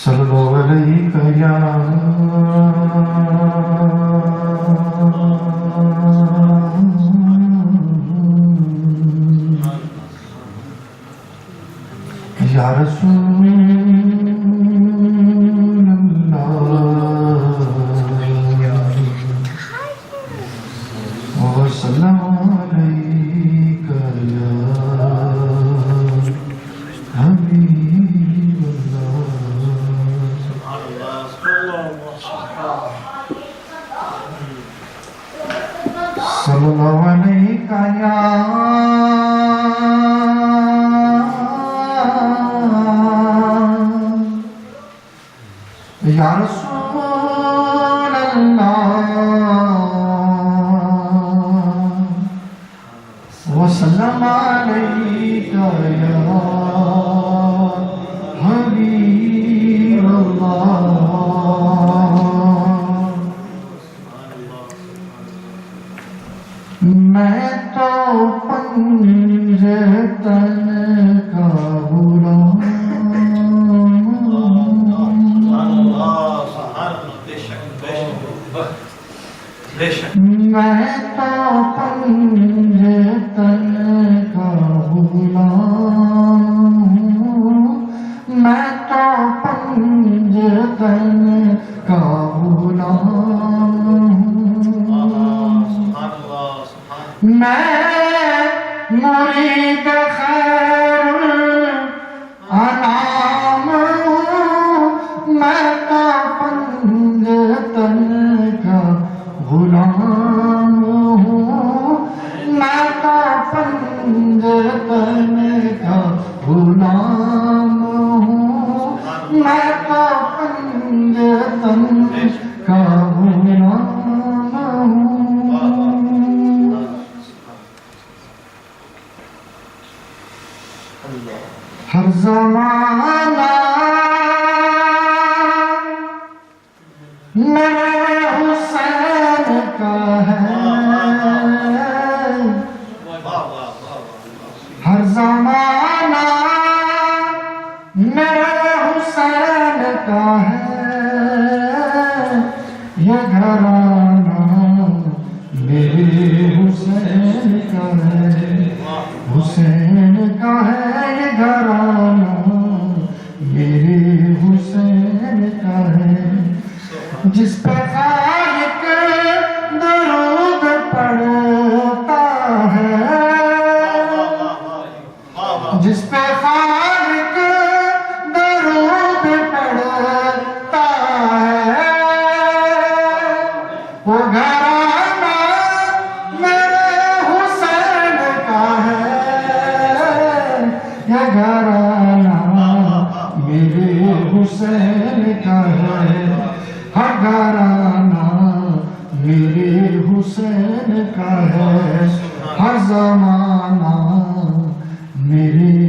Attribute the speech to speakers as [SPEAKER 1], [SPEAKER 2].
[SPEAKER 1] صلی اللہ علیہ یا رسول اللہ وسلم علیک یا حبیب صلی اللہ علیہ یا رسول اللہ وسلم علیک یا حبیب اللہ میں تو پنجتن کا غلام میں تو پنجتن کا غلام میں تو پنجتن کا غلام میں مرید خیر الانام میں تو پنجتن کا غلام میں تو پنجتن کا غلام میں تو پنجتن کا غلام ہر زمانہ میرے حسین کا ہے ہر زمانہ میرے حسین کا ہے یہ گھرانہ میرے حسین کا ہے حسین کا ہے یہ گھرانہ میرے حسین کا ہے جس پہ خالق درود پڑھتا ہے جس پہ خالق درود پڑھتا ہے وہ گھرانہ میرے حسین کا ہے یہ گھرانہ میرے حسین کا ہے ہر گھرانہ میرے حسین کا ہے ہر زمانہ میرے